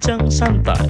Bincang Santai.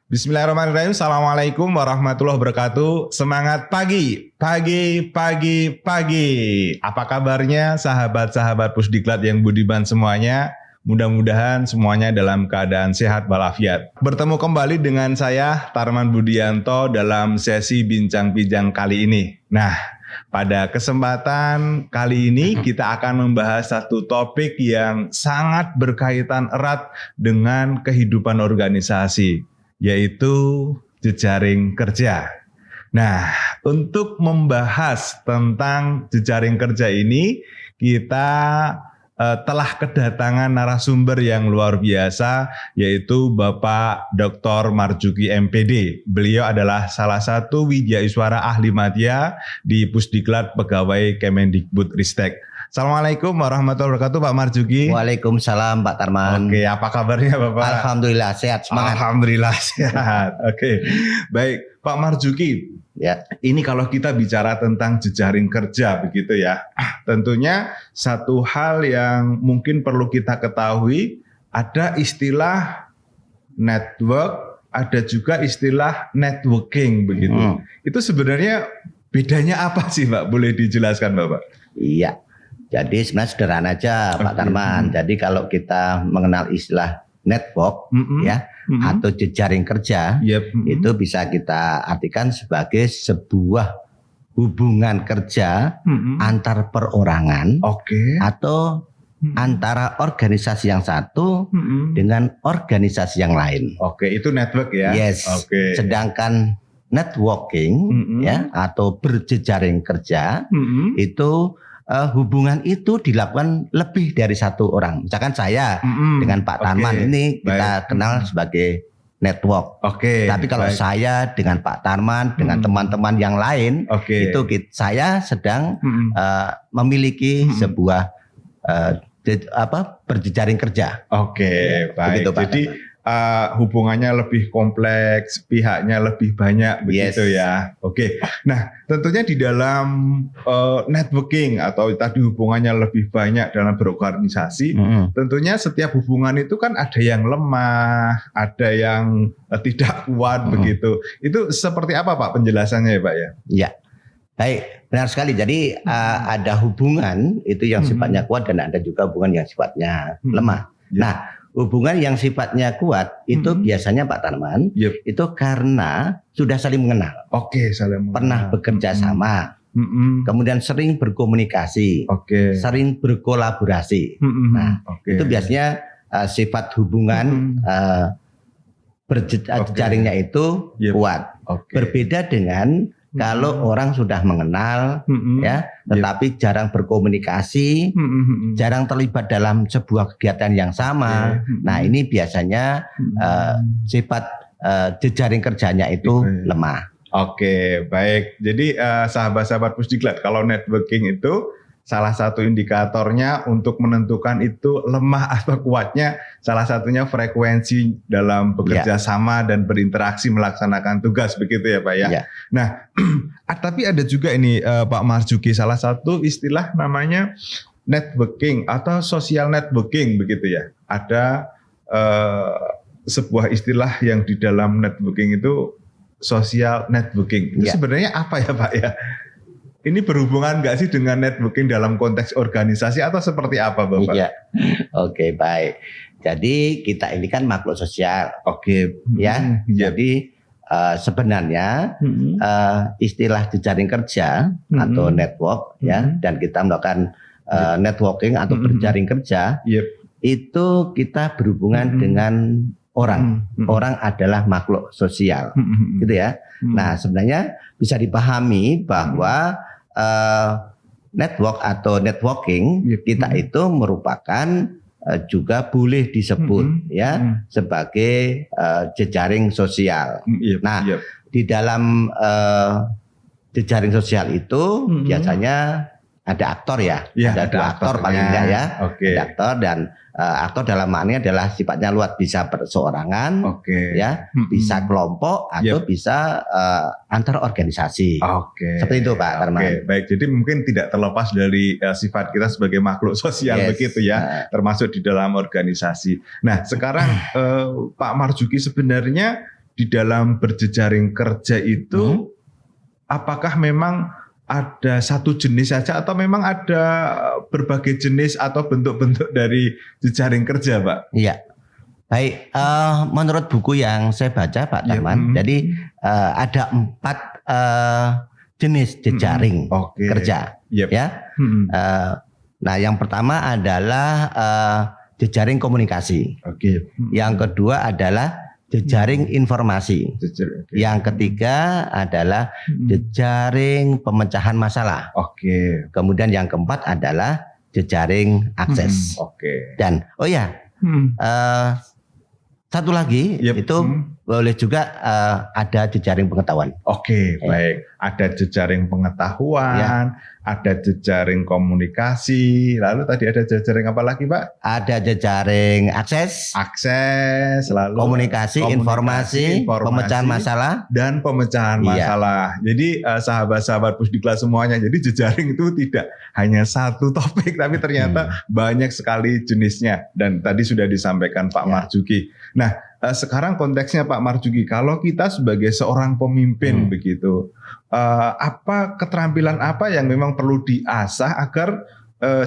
Bismillahirrahmanirrahim. Assalamualaikum warahmatullahi wabarakatuh. Semangat pagi. Apa kabarnya sahabat-sahabat Pusdiklat yang budiman semuanya? Mudah-mudahan semuanya dalam keadaan sehat walafiat. Bertemu kembali dengan saya Tarman Budianto dalam sesi bincang-bincang kali ini. Nah, pada kesempatan kali ini kita akan membahas satu topik yang sangat berkaitan erat dengan kehidupan organisasi, yaitu jejaring kerja. Nah, untuk membahas tentang jejaring kerja ini, kita telah kedatangan narasumber yang luar biasa, yaitu Bapak Dr. Marjuki MPD. Beliau adalah salah satu widyaiswara ahli madya di Pusdiklat Pegawai Kemendikbudristek. Assalamualaikum warahmatullahi wabarakatuh, Pak Marjuki. Waalaikumsalam, Pak Tarman. Oke, apa kabarnya Bapak? Alhamdulillah sehat, semangat. Alhamdulillah sehat. Oke, baik Pak Marjuki. Ya, ini kalau kita bicara tentang jejaring kerja begitu ya, tentunya satu hal yang mungkin perlu kita ketahui, ada istilah network, ada juga istilah networking begitu. Itu sebenarnya bedanya apa sih, Pak? Boleh dijelaskan, Bapak? Iya. Jadi sebenarnya sederhana aja, Pak Tarman. Jadi kalau kita mengenal istilah network atau jejaring kerja, itu bisa kita artikan sebagai sebuah hubungan kerja antar perorangan atau antara organisasi yang satu dengan organisasi yang lain. Oke, itu network ya. Yes. Sedangkan networking atau berjejaring kerja itu hubungan itu dilakukan lebih dari satu orang. Misalkan saya dengan Pak Tarman ini kita kenal sebagai network. Tapi kalau saya dengan Pak Tarman dengan teman-teman yang lain itu saya sedang memiliki sebuah berjejaring kerja. Baik. Begitu, Pak Jadi hubungannya lebih kompleks, pihaknya lebih banyak begitu ya. Nah, tentunya di dalam networking atau tadi hubungannya lebih banyak dalam berorganisasi, tentunya setiap hubungan itu kan ada yang lemah, ada yang tidak kuat begitu. Itu seperti apa Pak penjelasannya ya Pak ya? Iya. Baik, benar sekali. Jadi ada hubungan itu yang sifatnya kuat dan ada juga hubungan yang sifatnya lemah. Nah, hubungan yang sifatnya kuat itu biasanya Pak Tarman itu karena sudah saling mengenal. Saling mengenal. Pernah bekerja sama. Kemudian sering berkomunikasi. Sering berkolaborasi. Itu biasanya sifat hubungan berjejaringnya itu kuat. Berbeda dengan kalau orang sudah mengenal tetapi jarang berkomunikasi, jarang terlibat dalam sebuah kegiatan yang sama. Nah, ini biasanya sifat jejaring kerjanya itu lemah. Baik. Jadi sahabat-sahabat Pusdiklat, kalau networking itu salah satu indikatornya untuk menentukan itu lemah atau kuatnya, salah satunya frekuensi dalam bekerja sama dan berinteraksi melaksanakan tugas begitu ya Pak ya. Nah, tapi ada juga ini Pak Marjuki, salah satu istilah namanya networking atau social networking begitu ya. Ada sebuah istilah yang di dalam networking itu social networking. Itu sebenarnya apa ya Pak ya? Ini berhubungan nggak sih dengan networking dalam konteks organisasi atau seperti apa Bapak? Baik. Jadi kita ini kan makhluk sosial. Jadi sebenarnya istilah jejaring kerja atau network dan kita melakukan networking atau berjaring kerja itu kita berhubungan dengan orang. Orang adalah makhluk sosial, gitu ya. Nah, sebenarnya bisa dipahami bahwa network atau networking kita itu merupakan juga boleh disebut sebagai jejaring sosial. Nah, di dalam jejaring sosial itu biasanya ada aktor ya, Ya, ada dua aktor paling enggak ya. Oke. Ada aktor dan aktor dalam maknanya adalah sifatnya luas, bisa perseorangan, Oke. ya, bisa kelompok atau bisa antar organisasi. Oke. Seperti itu Pak Tarman. Oke, baik. Jadi mungkin tidak terlepas dari sifat kita sebagai makhluk sosial begitu ya, termasuk di dalam organisasi. Nah, sekarang Pak Marzuki sebenarnya di dalam berjejaring kerja itu apakah memang ada satu jenis saja atau memang ada berbagai jenis atau bentuk-bentuk dari jejaring kerja, Pak? Iya. Baik, menurut buku yang saya baca Pak Tarman, jadi ada 4 jenis jejaring kerja, ya. Nah, yang pertama adalah jejaring komunikasi. Yang kedua adalah jejaring informasi. Yang ketiga adalah jejaring pemecahan masalah. Kemudian yang keempat adalah jejaring akses. Dan satu lagi itu boleh juga ada jejaring pengetahuan. Baik. Ada jejaring pengetahuan, ada jejaring komunikasi, lalu tadi ada jejaring apa lagi, Pak? Ada jejaring akses, lalu komunikasi, informasi, pemecahan masalah, dan pemecahan masalah. Jadi sahabat-sahabat Pusdiklat semuanya, jadi jejaring itu tidak hanya satu topik, tapi ternyata banyak sekali jenisnya. Dan tadi sudah disampaikan Pak Marzuki. Nah, sekarang konteksnya Pak Marzuki, kalau kita sebagai seorang pemimpin begitu, apa keterampilan apa yang memang perlu diasah agar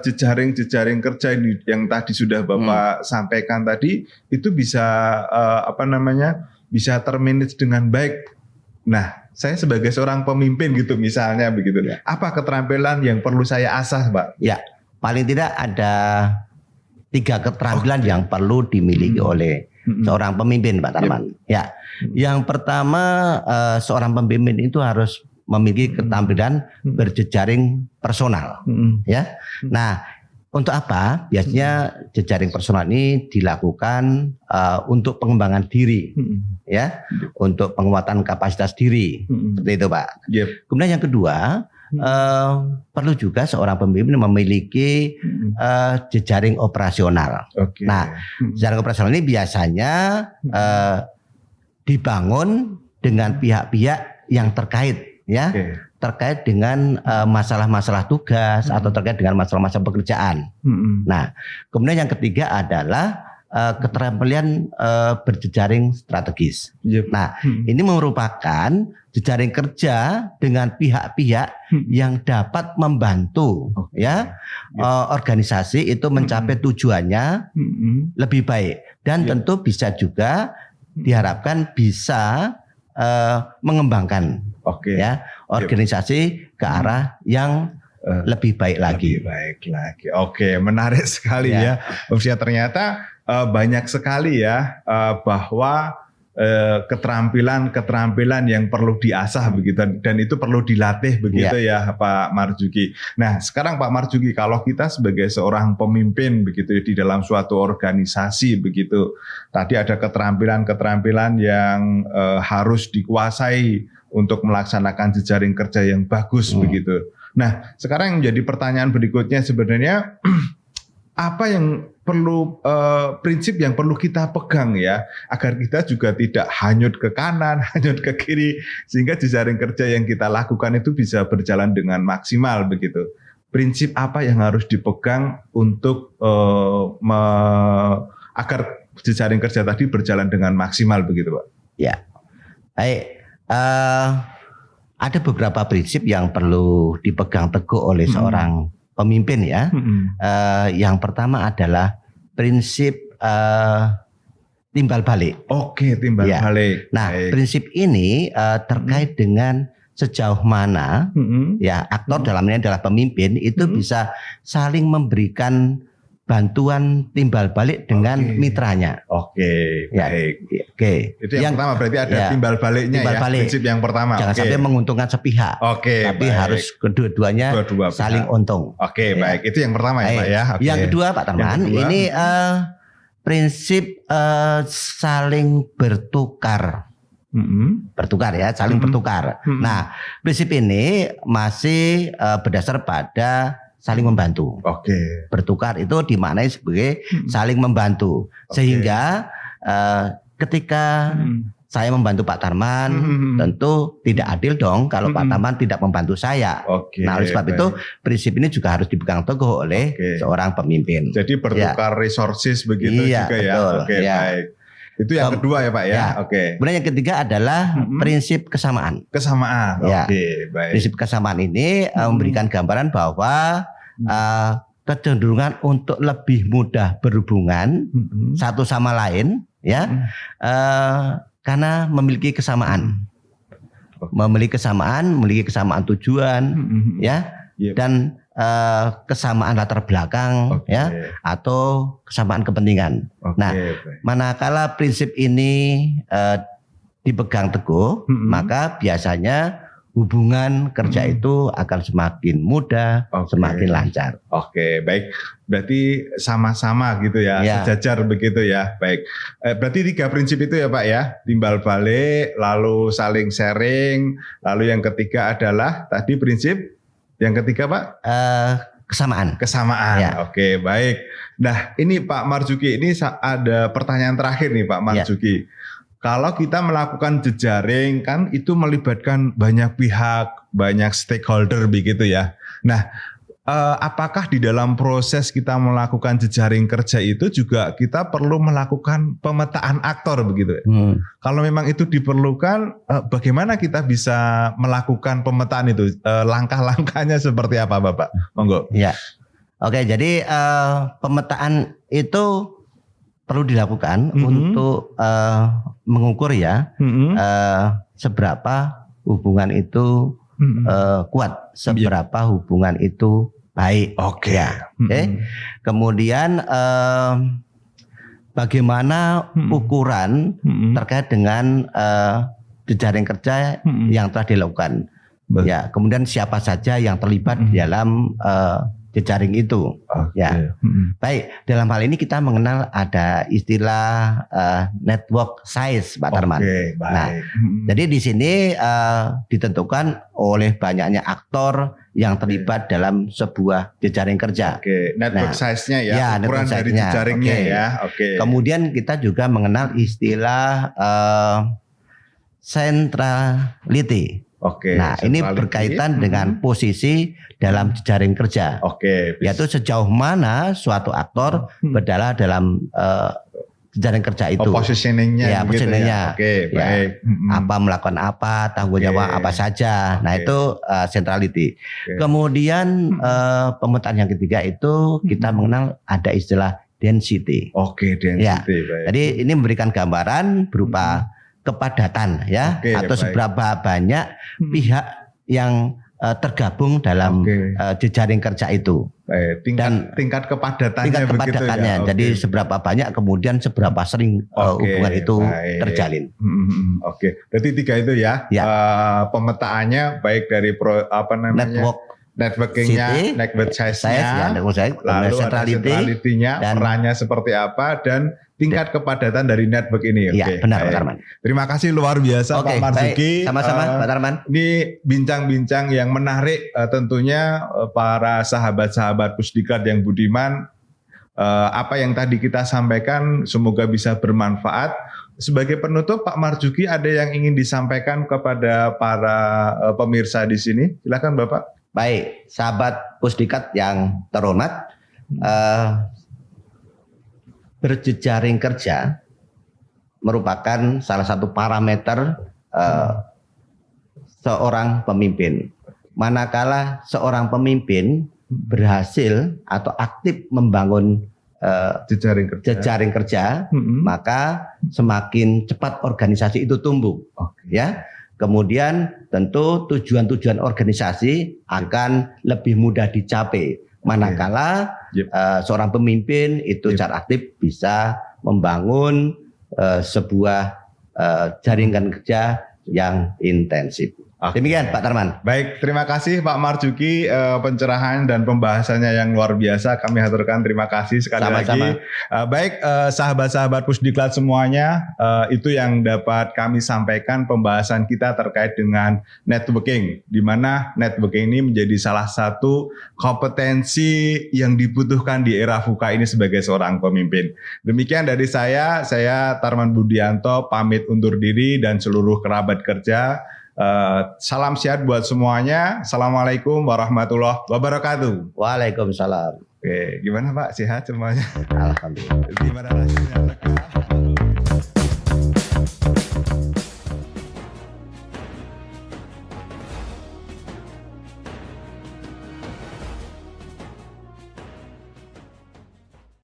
jejaring-jejaring kerja ini yang tadi sudah Bapak sampaikan tadi itu bisa bisa termanage dengan baik. Nah, saya sebagai seorang pemimpin gitu misalnya begitu, apa keterampilan yang perlu saya asah, Pak? Ya, paling tidak ada 3 keterampilan yang perlu dimiliki oleh seorang pemimpin, Pak Tarman. Ya, yang pertama seorang pemimpin itu harus memiliki keterampilan berjejaring personal. Ya, nah untuk apa? Biasanya jejaring personal ini dilakukan untuk pengembangan diri, ya, untuk penguatan kapasitas diri, seperti itu, Pak. Kemudian yang kedua, perlu juga seorang pemimpin memiliki jejaring operasional. Nah, jejaring operasional ini biasanya dibangun dengan pihak-pihak yang terkait, ya, terkait dengan masalah-masalah tugas atau terkait dengan masalah-masalah pekerjaan. Nah, kemudian yang ketiga adalah keterampilan berjejaring strategis. Nah, ini merupakan jejaring kerja dengan pihak-pihak yang dapat membantu organisasi itu mencapai tujuannya lebih baik, dan tentu bisa juga diharapkan bisa mengembangkan organisasi ke arah yang lebih baik lagi. Oke, menarik sekali ya. Usia ternyata banyak sekali ya bahwa keterampilan yang perlu diasah begitu, dan itu perlu dilatih begitu ya Pak Marzuki. Nah, sekarang Pak Marzuki, kalau kita sebagai seorang pemimpin begitu di dalam suatu organisasi begitu, tadi ada keterampilan yang harus dikuasai untuk melaksanakan jejaring kerja yang bagus begitu. Nah, sekarang yang menjadi pertanyaan berikutnya sebenarnya apa yang perlu prinsip yang perlu kita pegang ya, agar kita juga tidak hanyut ke kanan, hanyut ke kiri, sehingga jejaring kerja yang kita lakukan itu bisa berjalan dengan maksimal begitu. Prinsip apa yang harus dipegang untuk agar jejaring kerja tadi berjalan dengan maksimal begitu, Pak? Ya, baik. Ada beberapa prinsip yang perlu dipegang teguh oleh seorang pemimpin ya. Yang pertama adalah prinsip timbal balik. Timbal balik. Nah, prinsip ini terkait dengan sejauh mana ya aktor dalamnya adalah pemimpin itu bisa saling memberikan bantuan timbal balik dengan mitranya. Baik. Itu yang pertama, berarti ada timbal baliknya ya. Prinsip yang pertama. Jangan sampai menguntungkan sepihak. Tapi harus kedua-duanya saling untung. Baik. Itu yang pertama ya, Pak ya. Yang kedua, Pak Tarman, ini prinsip saling bertukar. Bertukar ya, saling bertukar. Nah, prinsip ini masih berdasar pada saling membantu. Bertukar itu dimaknai sebagai saling membantu. Sehingga ketika saya membantu Pak Tarman, tentu tidak adil dong kalau Pak Tarman tidak membantu saya. Nah, oleh sebab itu prinsip ini juga harus dipegang teguh oleh seorang pemimpin. Jadi bertukar resources begitu juga betul, ya. Baik. Itu yang kedua ya Pak ya. Kemudian yang ketiga adalah prinsip kesamaan. Kesamaan. Baik. Prinsip kesamaan ini memberikan gambaran bahwa kecenderungan untuk lebih mudah berhubungan satu sama lain, ya, karena memiliki kesamaan, memiliki kesamaan tujuan, ya, dan kesamaan latar belakang, ya, atau kesamaan kepentingan. Nah, manakala prinsip ini dipegang teguh, maka biasanya hubungan kerja itu akan semakin mudah, semakin lancar. Baik. Berarti sama-sama gitu ya, sejajar begitu ya. Baik. Berarti 3 prinsip itu ya Pak ya. Timbal balik, lalu saling sharing, lalu yang ketiga adalah tadi prinsip yang ketiga Pak? Kesamaan. Ya. Baik. Nah, ini Pak Marzuki, ini ada pertanyaan terakhir nih Pak Marzuki. Kalau kita melakukan jejaring kan itu melibatkan banyak pihak, banyak stakeholder begitu ya. Nah, apakah di dalam proses kita melakukan jejaring kerja itu juga kita perlu melakukan pemetaan aktor begitu? Kalau memang itu diperlukan, bagaimana kita bisa melakukan pemetaan itu? Langkah-langkahnya seperti apa Bapak? Monggo. Ya. Jadi pemetaan itu perlu dilakukan untuk mengukur ya seberapa hubungan itu kuat, seberapa hubungan itu baik. Kemudian bagaimana ukuran terkait dengan jejaring kerja yang telah dilakukan. Ya, kemudian siapa saja yang terlibat di dalam jejaring itu. Baik, dalam hal ini kita mengenal ada istilah network size, Pak Tarman. Nah, jadi di sini ditentukan oleh banyaknya aktor yang terlibat dalam sebuah jejaring kerja. Network size-nya ya, ukuran dari jejaringnya ya. Kemudian kita juga mengenal istilah centrality. Nah, ini berkaitan dengan posisi dalam jejaring kerja. Yaitu sejauh mana suatu aktor berada dalam jejaring kerja itu. Positioningnya. Positioningnya. Baik. Apa melakukan apa, tanggung jawab apa saja. Nah, itu centrality. Kemudian pemetaan yang ketiga itu kita mengenal ada istilah density. Density. Jadi ini memberikan gambaran berupa kepadatan ya, atau seberapa banyak pihak yang tergabung dalam jejaring kerja itu. Tingkat kepadatannya. Jadi seberapa banyak, kemudian seberapa sering hubungan itu terjalin. Berarti 3 itu ya. Pemetaannya baik dari networkingnya, network size-nya, lalu centrality-nya, perannya seperti apa, dan tingkat kepadatan dari network ini. Benar Pak Tarman. Terima kasih luar biasa Pak Marzuki. Sama-sama Pak Tarman. Ini bincang-bincang yang menarik tentunya para sahabat-sahabat Pusdiklat yang budiman. Apa yang tadi kita sampaikan semoga bisa bermanfaat. Sebagai penutup Pak Marzuki, ada yang ingin disampaikan kepada para pemirsa di sini? Silakan Bapak. Baik, sahabat Pusdiklat yang terhormat, berjejaring kerja merupakan salah satu parameter seorang pemimpin. Manakala seorang pemimpin berhasil atau aktif membangun jejaring kerja, maka semakin cepat organisasi itu tumbuh. Ya. Kemudian tentu tujuan-tujuan organisasi akan lebih mudah dicapai. Manakala seorang pemimpin itu secara aktif bisa membangun sebuah jaringan kerja yang intensif. Demikian Pak Tarman. Baik, terima kasih Pak Marzuki pencerahan dan pembahasannya yang luar biasa. Kami haturkan terima kasih sekali lagi. Baik, sahabat-sahabat Pusdiklat semuanya, itu yang dapat kami sampaikan pembahasan kita terkait dengan networking, di mana networking ini menjadi salah satu kompetensi yang dibutuhkan di era VUCA ini sebagai seorang pemimpin. Demikian dari saya Tarman Budianto pamit undur diri dan seluruh kerabat kerja. Salam sehat buat semuanya. Assalamualaikum warahmatullahi wabarakatuh. Waalaikumsalam. Oke, gimana Pak? Sehat semuanya? Alhamdulillah. Gimana rasanya?